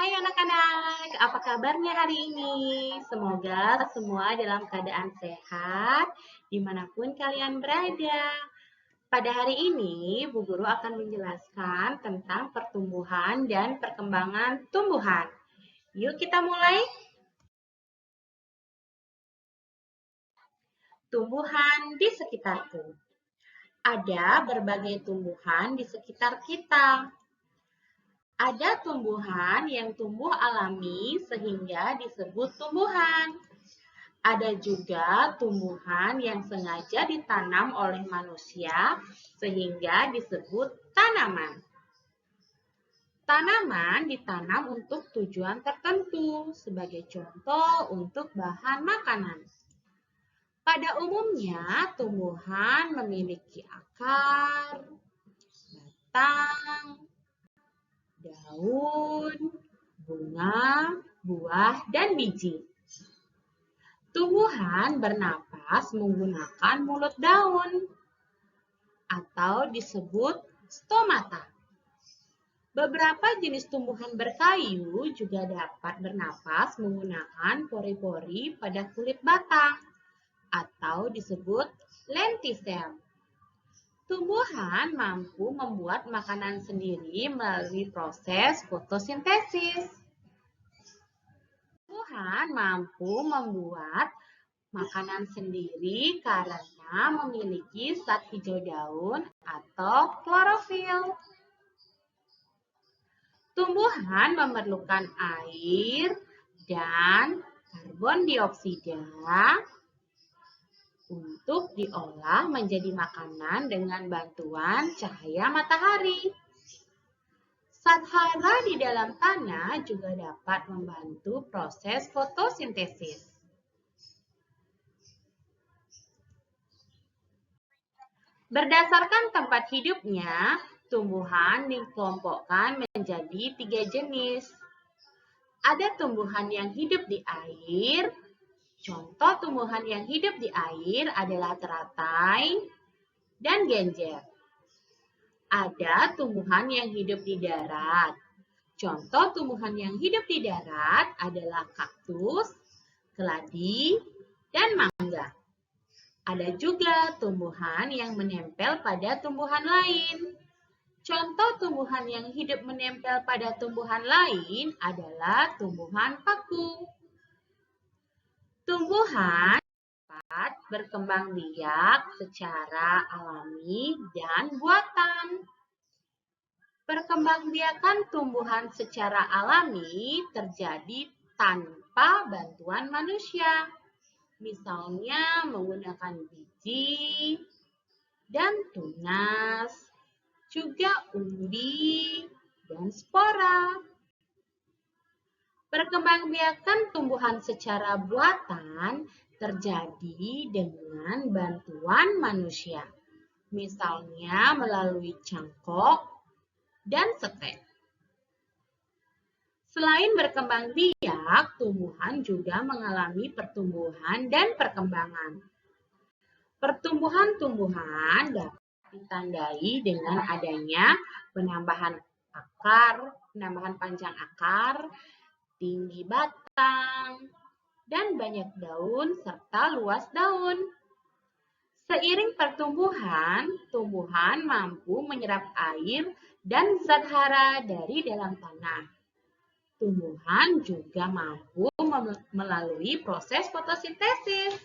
Hai anak-anak, apa kabarnya hari ini? Semoga semua dalam keadaan sehat dimanapun kalian berada. Pada hari ini, Bu Guru akan menjelaskan tentang pertumbuhan dan perkembangan tumbuhan. Yuk kita mulai. Tumbuhan di sekitarku. Ada berbagai tumbuhan di sekitar kita. Ada tumbuhan yang tumbuh alami sehingga disebut tumbuhan. Ada juga tumbuhan yang sengaja ditanam oleh manusia sehingga disebut tanaman. Tanaman ditanam untuk tujuan tertentu, sebagai contoh untuk bahan makanan. Pada umumnya, tumbuhan memiliki akar, batang, daun, bunga, buah, dan biji. Tumbuhan bernapas menggunakan mulut daun atau disebut stomata. Beberapa jenis tumbuhan berkayu juga dapat bernapas menggunakan pori-pori pada kulit batang atau disebut lentisel. Tumbuhan mampu membuat makanan sendiri melalui proses fotosintesis. Tumbuhan mampu membuat makanan sendiri karena memiliki zat hijau daun atau klorofil. Tumbuhan memerlukan air dan karbon dioksida untuk diolah menjadi makanan dengan bantuan cahaya matahari. Zat hara di dalam tanah juga dapat membantu proses fotosintesis. Berdasarkan tempat hidupnya, tumbuhan dikelompokkan menjadi 3 jenis. Ada tumbuhan yang hidup di air. Contoh tumbuhan yang hidup di air adalah teratai dan genjer. Ada tumbuhan yang hidup di darat. Contoh tumbuhan yang hidup di darat adalah kaktus, keladi, dan mangga. Ada juga tumbuhan yang menempel pada tumbuhan lain. Contoh tumbuhan yang hidup menempel pada tumbuhan lain adalah tumbuhan paku. Tumbuhan dapat berkembang biak secara alami dan buatan. Perkembangbiakan tumbuhan secara alami terjadi tanpa bantuan manusia. Misalnya menggunakan biji dan tunas, juga umbi dan spora. Perkembangbiakan tumbuhan secara buatan terjadi dengan bantuan manusia, misalnya melalui cangkok dan setek. Selain berkembang biak, tumbuhan juga mengalami pertumbuhan dan perkembangan. Pertumbuhan tumbuhan dapat ditandai dengan adanya penambahan panjang akar, tinggi batang, dan banyak daun serta luas daun. Seiring pertumbuhan, tumbuhan mampu menyerap air dan zat hara dari dalam tanah. Tumbuhan juga mampu melalui proses fotosintesis.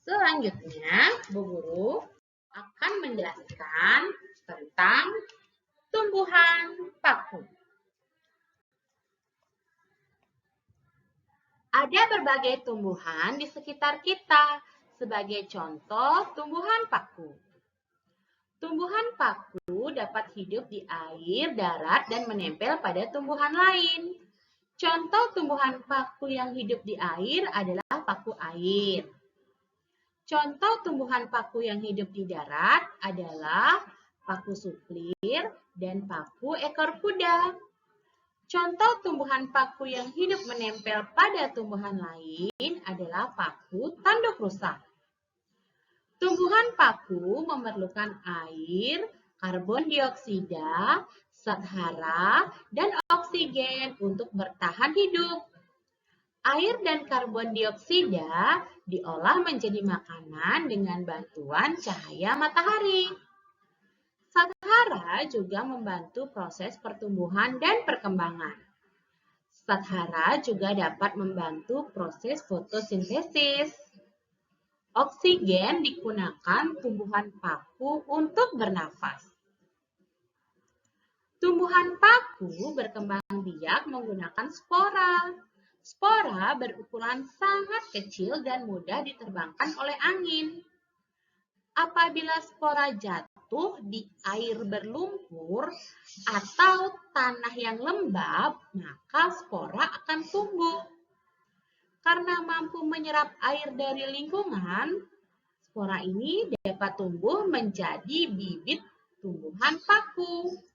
Selanjutnya, Bu Guru akan menjelaskan tentang tumbuhan paku. Ada berbagai tumbuhan di sekitar kita, sebagai contoh tumbuhan paku. Tumbuhan paku dapat hidup di air, darat, dan menempel pada tumbuhan lain. Contoh tumbuhan paku yang hidup di air adalah paku air. Contoh tumbuhan paku yang hidup di darat adalah paku suplir dan paku ekor kuda. Contoh tumbuhan paku yang hidup menempel pada tumbuhan lain adalah paku tanduk rusa. Tumbuhan paku memerlukan air, karbon dioksida, zat hara, dan oksigen untuk bertahan hidup. Air dan karbon dioksida diolah menjadi makanan dengan bantuan cahaya matahari. Zat hara juga membantu proses pertumbuhan dan perkembangan. Zat hara juga dapat membantu proses fotosintesis. Oksigen digunakan tumbuhan paku untuk bernafas. Tumbuhan paku berkembang biak menggunakan spora. Spora berukuran sangat kecil dan mudah diterbangkan oleh angin. Apabila spora jatuh di air berlumpur atau tanah yang lembab, maka spora akan tumbuh. Karena mampu menyerap air dari lingkungan, spora ini dapat tumbuh menjadi bibit tumbuhan paku.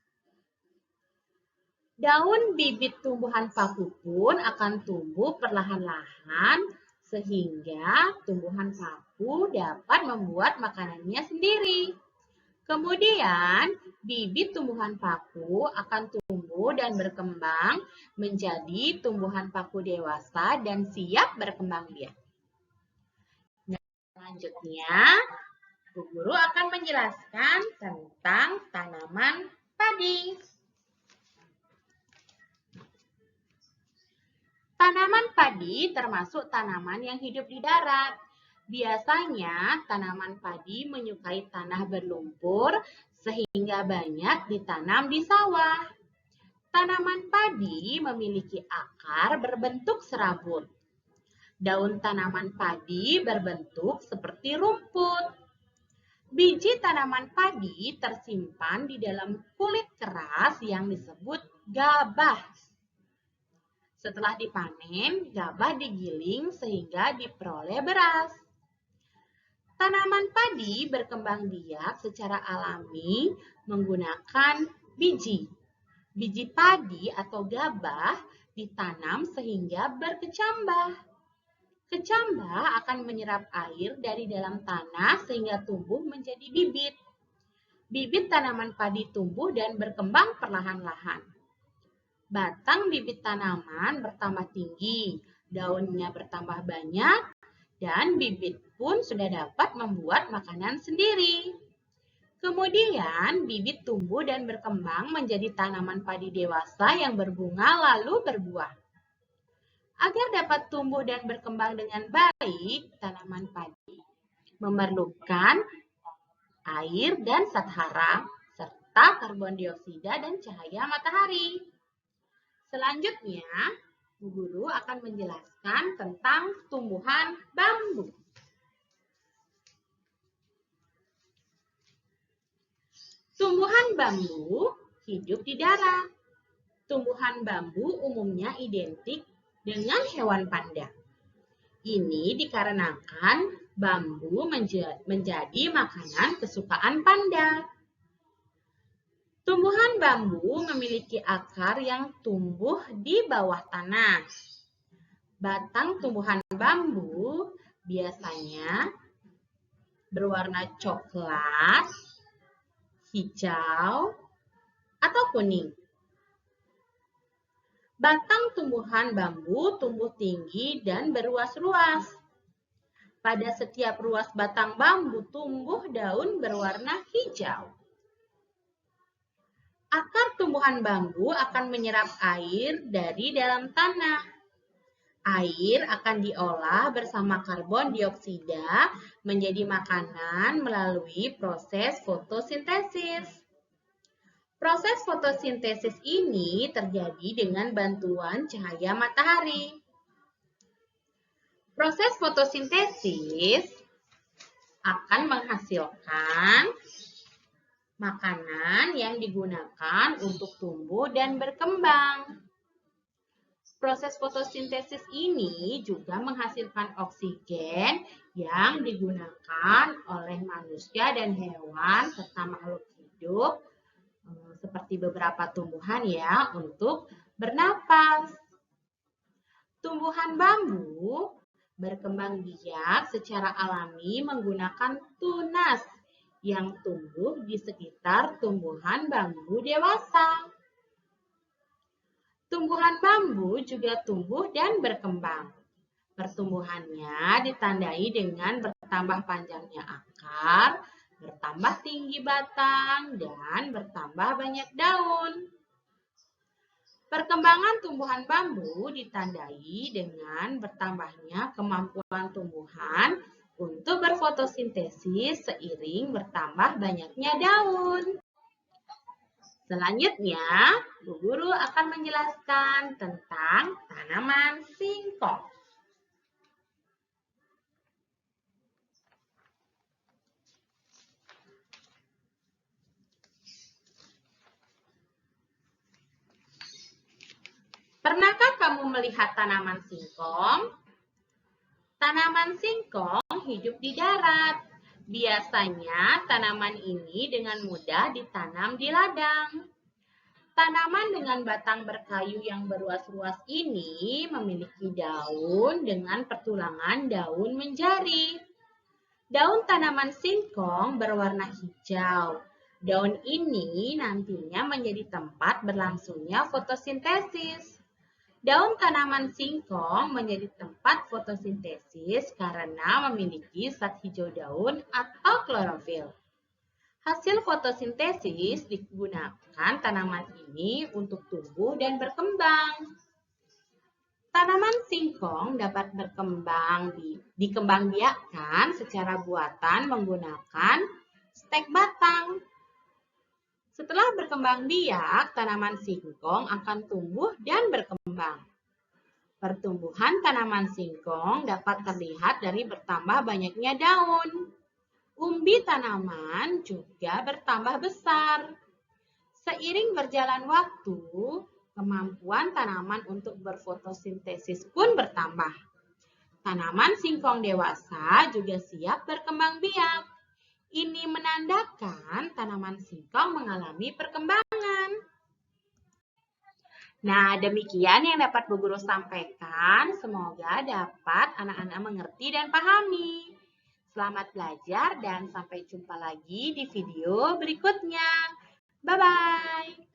Daun bibit tumbuhan paku pun akan tumbuh perlahan-lahan sehingga tumbuhan paku dapat membuat makanannya sendiri. Kemudian, bibit tumbuhan paku akan tumbuh dan berkembang menjadi tumbuhan paku dewasa dan siap berkembang biak. Nah, selanjutnya, Bu Guru akan menjelaskan tentang tanaman padi. Tanaman padi termasuk tanaman yang hidup di darat. Biasanya tanaman padi menyukai tanah berlumpur sehingga banyak ditanam di sawah. Tanaman padi memiliki akar berbentuk serabut. Daun tanaman padi berbentuk seperti rumput. Biji tanaman padi tersimpan di dalam kulit keras yang disebut gabah. Setelah dipanen, gabah digiling sehingga diperoleh beras. Tanaman padi berkembang biak secara alami menggunakan biji. Biji padi atau gabah ditanam sehingga berkecambah. Kecambah akan menyerap air dari dalam tanah sehingga tumbuh menjadi bibit. Bibit tanaman padi tumbuh dan berkembang perlahan-lahan. Batang bibit tanaman bertambah tinggi, daunnya bertambah banyak, dan bibit pun sudah dapat membuat makanan sendiri. Kemudian, bibit tumbuh dan berkembang menjadi tanaman padi dewasa yang berbunga lalu berbuah. Agar dapat tumbuh dan berkembang dengan baik, tanaman padi memerlukan air dan zat hara, serta karbon dioksida dan cahaya matahari. Selanjutnya, Bu Guru akan menjelaskan tentang tumbuhan bambu. Tumbuhan bambu hidup di darat. Tumbuhan bambu umumnya identik dengan hewan panda. Ini dikarenakan bambu menjadi makanan kesukaan panda. Tumbuhan bambu memiliki akar yang tumbuh di bawah tanah. Batang tumbuhan bambu biasanya berwarna coklat, hijau, atau kuning. Batang tumbuhan bambu tumbuh tinggi dan beruas-ruas. Pada setiap ruas batang bambu tumbuh daun berwarna hijau. Akar tumbuhan bambu akan menyerap air dari dalam tanah. Air akan diolah bersama karbon dioksida menjadi makanan melalui proses fotosintesis. Proses fotosintesis ini terjadi dengan bantuan cahaya matahari. Proses fotosintesis akan menghasilkan makanan yang digunakan untuk tumbuh dan berkembang. Proses fotosintesis ini juga menghasilkan oksigen yang digunakan oleh manusia dan hewan serta makhluk hidup seperti beberapa tumbuhan ya untuk bernapas. Tumbuhan bambu berkembang biak secara alami menggunakan tunas yang tumbuh di sekitar tumbuhan bambu dewasa. Tumbuhan bambu juga tumbuh dan berkembang. Pertumbuhannya ditandai dengan bertambah panjangnya akar, bertambah tinggi batang, dan bertambah banyak daun. Perkembangan tumbuhan bambu ditandai dengan bertambahnya kemampuan tumbuhan untuk berfotosintesis seiring bertambah banyaknya daun. Selanjutnya, Bu Guru akan menjelaskan tentang tanaman singkong. Pernahkah kamu melihat tanaman singkong? Tanaman singkong hidup di darat. Biasanya tanaman ini dengan mudah ditanam di ladang. Tanaman dengan batang berkayu yang berruas-ruas ini memiliki daun dengan pertulangan daun menjari. Daun tanaman singkong berwarna hijau. Daun ini nantinya menjadi tempat berlangsungnya fotosintesis. Daun tanaman singkong menjadi tempat fotosintesis karena memiliki zat hijau daun atau klorofil. Hasil fotosintesis digunakan tanaman ini untuk tumbuh dan berkembang. Tanaman singkong dapat dikembangbiakkan secara buatan menggunakan stek batang. Setelah berkembang biak, tanaman singkong akan tumbuh dan berkembang. Pertumbuhan tanaman singkong dapat terlihat dari bertambah banyaknya daun. Umbi tanaman juga bertambah besar. Seiring berjalan waktu, kemampuan tanaman untuk berfotosintesis pun bertambah. Tanaman singkong dewasa juga siap berkembang biak. Ini menandakan tanaman singkong mengalami perkembangan. Nah, demikian yang dapat Bu Guru sampaikan. Semoga dapat anak-anak mengerti dan pahami. Selamat belajar dan sampai jumpa lagi di video berikutnya. Bye-bye.